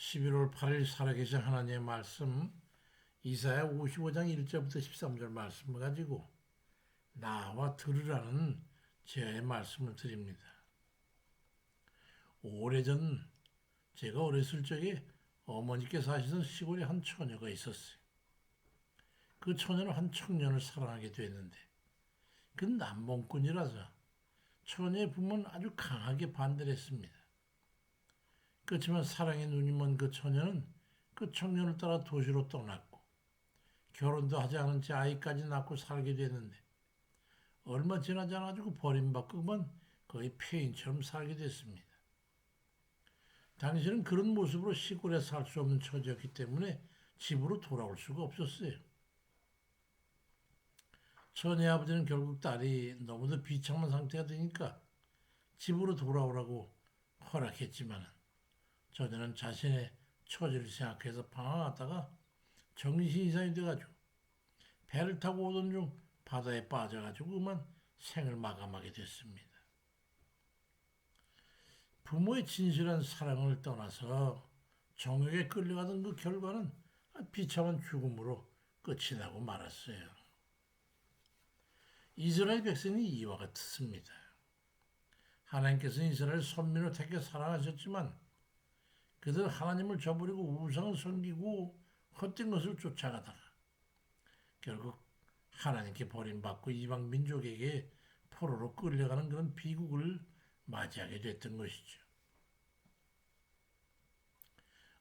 11월 8일 살아계신 하나님의 말씀 이사야 55장 1절부터 13절 말씀을 가지고 나와 들으라는 제의 말씀을 드립니다. 오래전 제가 어렸을 적에 어머니께서 사시던 시골에 한 처녀가 있었어요. 그 처녀는 한 청년을 사랑하게 됐는데 그 남봉꾼이라서 처녀의 부모는 아주 강하게 반대를 했습니다. 그렇지만 사랑의 눈이 먼 그 처녀는 그 청년을 따라 도시로 떠났고 결혼도 하지 않은 채 아이까지 낳고 살게 됐는데 얼마 지나지 않아가지고 버림받고 그만 거의 폐인처럼 살게 됐습니다. 당신은 그런 모습으로 시골에 살 수 없는 처지였기 때문에 집으로 돌아올 수가 없었어요. 처녀의 아버지는 결국 딸이 너무도 비참한 상태가 되니까 집으로 돌아오라고 허락했지만 처녀는 자신의 처지를 생각해서 방황하다가 정신 이상이 돼가지고 배를 타고 오던 중 바다에 빠져가지고 그만 생을 마감하게 됐습니다. 부모의 진실한 사랑을 떠나서 정욕에 끌려가던 그 결과는 비참한 죽음으로 끝이 나고 말았어요. 이스라엘 백성이 이와 같습니다. 하나님께서는 이스라엘 선민을 택해 사랑하셨지만 그들은 하나님을 저버리고 우상을 섬기고 헛된 것을 쫓아가다가 결국 하나님께 버림받고 이방 민족에게 포로로 끌려가는 그런 비극을 맞이하게 됐던 것이죠.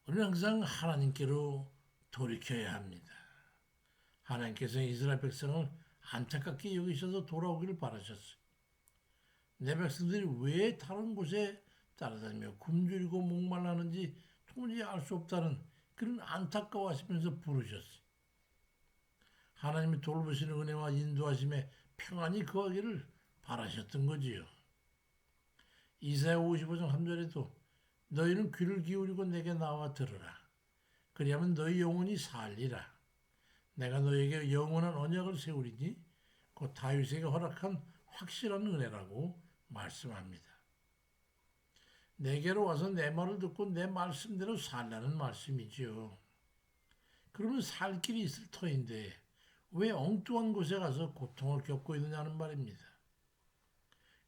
우리는 항상 하나님께로 돌이켜야 합니다. 하나님께서 이스라엘 백성을 안타깝게 여기셔서 돌아오기를 바라셨어요. 내 백성들이 왜 다른 곳에 따라다니며 굶주리고 목말라하는지 도무지 알 수 없다는 그런 안타까워하시면서 부르셨어요. 하나님이 돌보시는 은혜와 인도하심에 평안히 거하기를 바라셨던 거지요. 이사야 55장 3절에도 너희는 귀를 기울이고 내게 나와 들으라. 그리하면 너희 영혼이 살리라. 내가 너에게 영원한 언약을 세우리니 곧 다윗에게 허락한 확실한 은혜라고 말씀합니다. 내게로 와서 내 말을 듣고 내 말씀대로 살라는 말씀이지요. 그러면 살 길이 있을 터인데 왜 엉뚱한 곳에 가서 고통을 겪고 있느냐는 말입니다.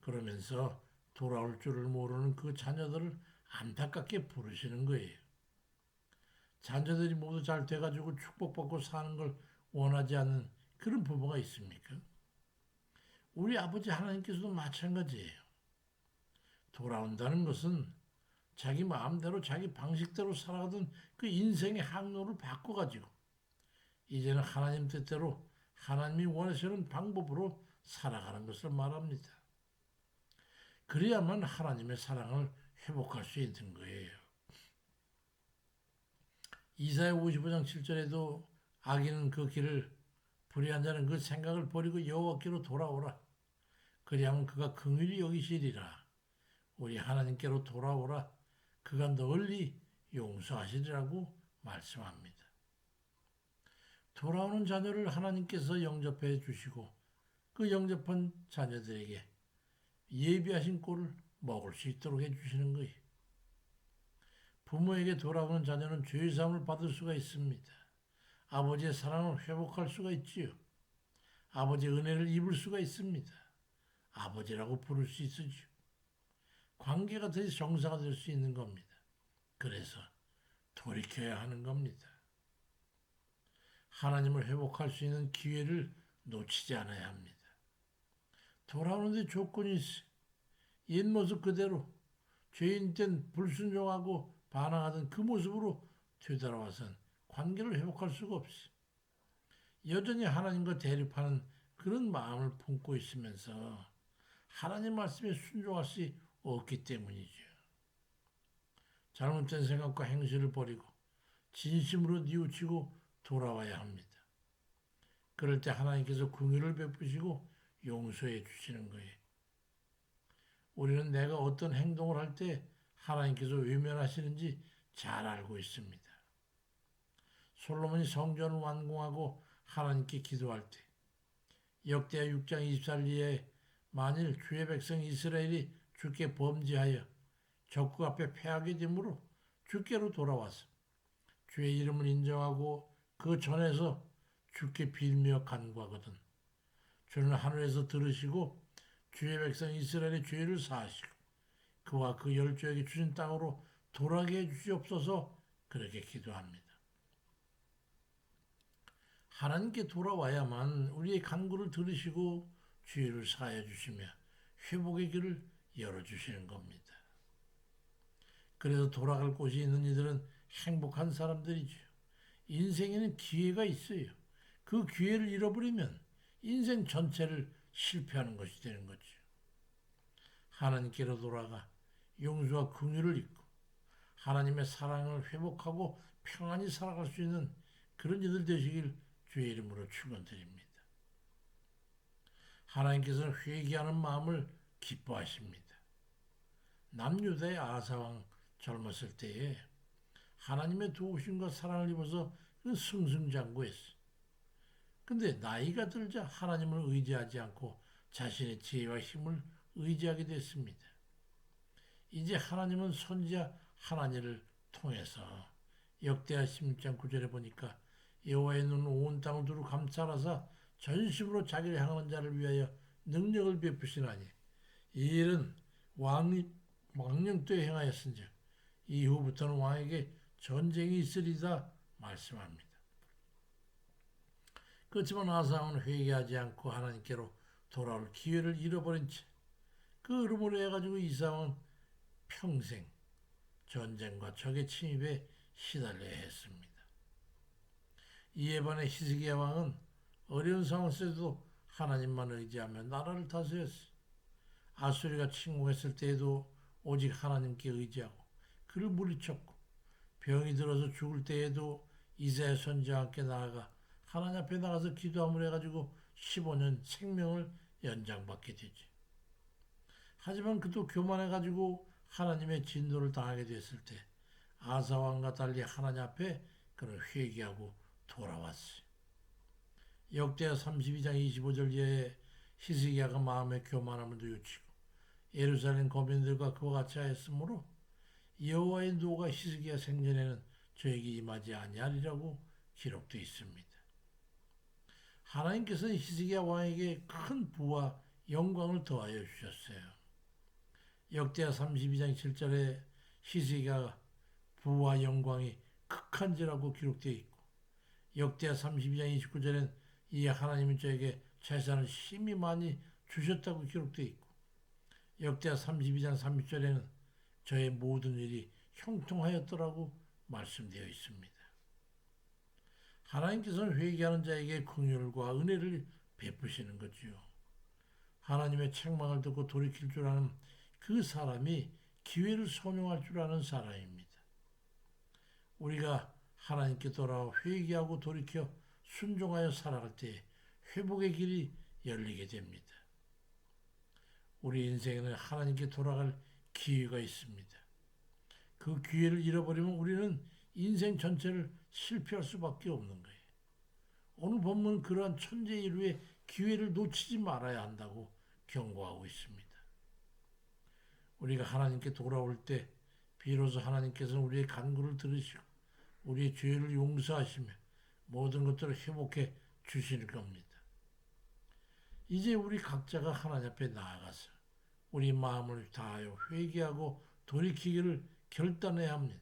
그러면서 돌아올 줄을 모르는 그 자녀들을 안타깝게 부르시는 거예요. 자녀들이 모두 잘 돼가지고 축복받고 사는 걸 원하지 않는 그런 부모가 있습니까? 우리 아버지 하나님께서도 마찬가지예요. 돌아온다는 것은 자기 마음대로 자기 방식대로 살아가던 그 인생의 항로를 바꿔가지고 이제는 하나님 뜻대로 하나님이 원하시는 방법으로 살아가는 것을 말합니다. 그래야만 하나님의 사랑을 회복할 수 있는 거예요. 이사야 55장 7절에도 악인은 그 길을 불의한 자는 그 생각을 버리고 여호와께로 돌아오라. 그리하면 그가 긍휼히 여기시리라. 우리 하나님께로 돌아오라. 그가 널리 용서하시리라고 말씀합니다. 돌아오는 자녀를 하나님께서 영접해 주시고 그 영접한 자녀들에게 예비하신 꼴을 먹을 수 있도록 해주시는 거예요. 부모에게 돌아오는 자녀는 죄사함을 받을 수가 있습니다. 아버지의 사랑을 회복할 수가 있지요. 아버지의 은혜를 입을 수가 있습니다. 아버지라고 부를 수 있으죠. 관계가 다시 정상화될 수 있는 겁니다. 그래서 돌이켜야 하는 겁니다. 하나님을 회복할 수 있는 기회를 놓치지 않아야 합니다. 돌아오는데 조건이 있어요. 옛 모습 그대로 죄인 땐 불순종하고 반항하던 그 모습으로 되돌아와선 관계를 회복할 수가 없어요. 여전히 하나님과 대립하는 그런 마음을 품고 있으면서 하나님 말씀에 순종할 수 없기 때문이죠. 잘못된 생각과 행실을 버리고 진심으로 뉘우치고 돌아와야 합니다. 그럴 때 하나님께서 긍휼을 베푸시고 용서해 주시는 거예요. 우리는 내가 어떤 행동을 할 때 하나님께서 외면하시는지 잘 알고 있습니다. 솔로몬이 성전을 완공하고 하나님께 기도할 때 역대하 6장 24절에 만일 주의 백성 이스라엘이 주께 범죄하여 적국 앞에 패하게 되므로 주께로 돌아와서 주의 이름을 인정하고 그 전에서 주께 빌며 간구하거든 주는 하늘에서 들으시고 주의 백성 이스라엘의 죄를 사하시고 그와 그 열조에게 주신 땅으로 돌아게 해주시옵소서 그렇게 기도합니다. 하나님께 돌아와야만 우리의 간구를 들으시고 죄를 사하여 주시며 회복의 길을 열어주시는 겁니다. 그래서 돌아갈 곳이 있는 이들은 행복한 사람들이죠. 인생에는 기회가 있어요. 그 기회를 잃어버리면 인생 전체를 실패하는 것이 되는 거죠. 하나님께로 돌아가 용서와 긍휼을 입고 하나님의 사랑을 회복하고 평안히 살아갈 수 있는 그런 이들 되시길 주의 이름으로 축원드립니다. 하나님께서는 회개하는 마음을 기뻐하십니다. 남유다의 아사왕 젊었을 때에 하나님의 도우심과 사랑을 입어서 그 승승장구했어. 근데 나이가 들자 하나님을 의지하지 않고 자신의 지혜와 힘을 의지하게 됐습니다. 이제 하나님은 선지자 하나님을 통해서 역대하 16장 9절에 보니까 여호와의 눈은 온 땅을 두루 감찰하사 전심으로 자기를 향하는 자를 위하여 능력을 베푸시나니 이 일은 왕령 때 행하였은즉 이후부터는 왕에게 전쟁이 있으리다 말씀합니다. 그렇지만 아사왕은 회개하지 않고 하나님께로 돌아올 기회를 잃어버린 채 그 으름으로 해가지고 이사왕은 평생 전쟁과 적의 침입에 시달려야 했습니다. 이에 반해 히스기야 왕은 어려운 상황 속에도 하나님만 의지하며 나라를 다스렸어요. 아수리가 침공했을 때에도 오직 하나님께 의지하고 그를 물리쳤고 병이 들어서 죽을 때에도 이사야 선지자와 함께 나아가 하나님 앞에 나가서 기도함을 해가지고 15년 생명을 연장받게 되지. 하지만 그도 교만해가지고 하나님의 진노를 당하게 됐을 때 아사왕과 달리 하나님 앞에 그를 회개하고 돌아왔어요. 역대하 32장 25절 이하에 히스기야가 마음의 교만함을 뉘우치고 예루살렘 거민들과 그와 같이 하였으므로 여호와의 노가 히스기야 생전에는 저에게 임하지 아니하리라고 기록되어 있습니다. 하나님께서는 히스기야 왕에게 큰 부와 영광을 더하여 주셨어요. 역대하 32장 7절에 히스기야가 부와 영광이 극한지라고 기록되어 있고 역대하 32장 29절엔 이에 하나님이 저에게 재산을 심히 많이 주셨다고 기록되어 있고 역대하 32장 30절에는 저의 모든 일이 형통하였더라고 말씀되어 있습니다. 하나님께서는 회개하는 자에게 긍휼과 은혜를 베푸시는 거지요. 하나님의 책망을 듣고 돌이킬 줄 아는 그 사람이 기회를 선용할 줄 아는 사람입니다. 우리가 하나님께 돌아와 회개하고 돌이켜 순종하여 살아갈 때 회복의 길이 열리게 됩니다. 우리 인생에는 하나님께 돌아갈 기회가 있습니다. 그 기회를 잃어버리면 우리는 인생 전체를 실패할 수밖에 없는 거예요. 오늘 본문은 그러한 천재인류의 기회를 놓치지 말아야 한다고 경고하고 있습니다. 우리가 하나님께 돌아올 때 비로소 하나님께서는 우리의 간구를 들으시고 우리의 죄를 용서하시며 모든 것들을 회복해 주시는 겁니다. 이제 우리 각자가 하나님 앞에 나아가서 우리 마음을 다하여 회개하고 돌이키기를 결단해야 합니다.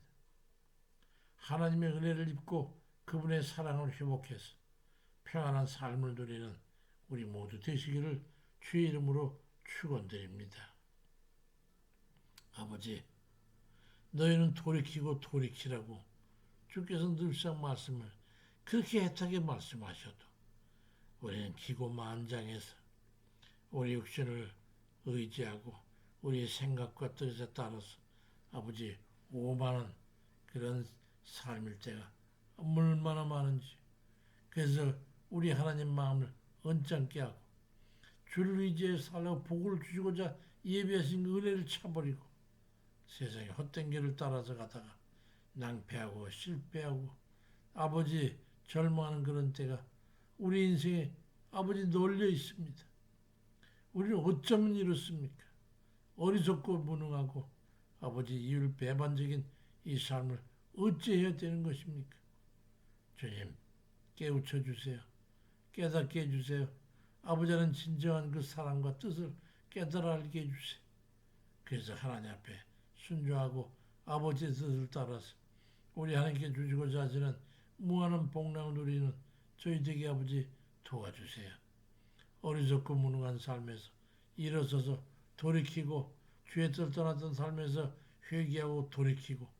하나님의 은혜를 입고 그분의 사랑을 회복해서 평안한 삶을 누리는 우리 모두 되시기를 주의 이름으로 축원드립니다. 아버지, 너희는 돌이키고 돌이키라고 주께서 늘상 말씀을 그렇게 애타게 말씀하셔도 우리는 기고만장해서 우리 육신을 의지하고 우리의 생각과 뜻에 따라서 아버지 오만한 그런 삶일 때가 얼마나 많은지 그래서 우리 하나님 마음을 언짢게 하고 주를 의지해 살라고 복을 주시고자 예비하신 그 은혜를 차버리고 세상의 헛된 길을 따라서 가다가 낭패하고 실패하고 아버지 절망하는 그런 때가 우리 인생에 아버지 널려 있습니다. 우리는 어쩌면 이렇습니까? 어리석고 무능하고 아버지 이율 배반적인 이 삶을 어찌해야 되는 것입니까? 주님, 깨우쳐 주세요. 깨닫게 해주세요. 아버지는 진정한 그 사랑과 뜻을 깨달아 알게 해주세요. 그래서 하나님 앞에 순종하고 아버지의 뜻을 따라서 우리 하나님께 주시고자 하시는 무한한 복락을 누리는 저희 되게 아버지 도와주세요. 어리석고 무능한 삶에서 일어서서 돌이키고 주의 뜻을 떠났던 삶에서 회개하고 돌이키고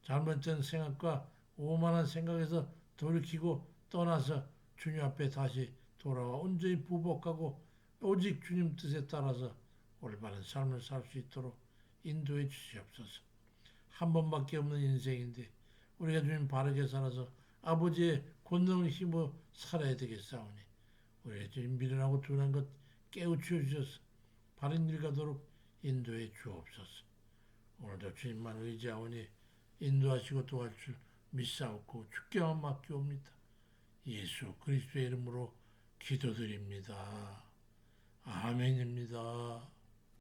잘못된 생각과 오만한 생각에서 돌이키고 떠나서 주님 앞에 다시 돌아와 온전히 부복하고 오직 주님 뜻에 따라서 올바른 삶을 살 수 있도록 인도해 주시옵소서. 한 번밖에 없는 인생인데 우리가 주님 바르게 살아서 아버지의 권능을 힘으로 살아야 되겠사오니 우리가 주님 미련하고 둔한 것 깨우쳐 주셔서 바른 길 가도록 인도해 주옵소서. 오늘도 주님만 의지하오니 인도하시고 도와줄 믿사옵고 주께만 맡기옵니다. 예수 그리스도의 이름으로 기도드립니다. 아멘입니다.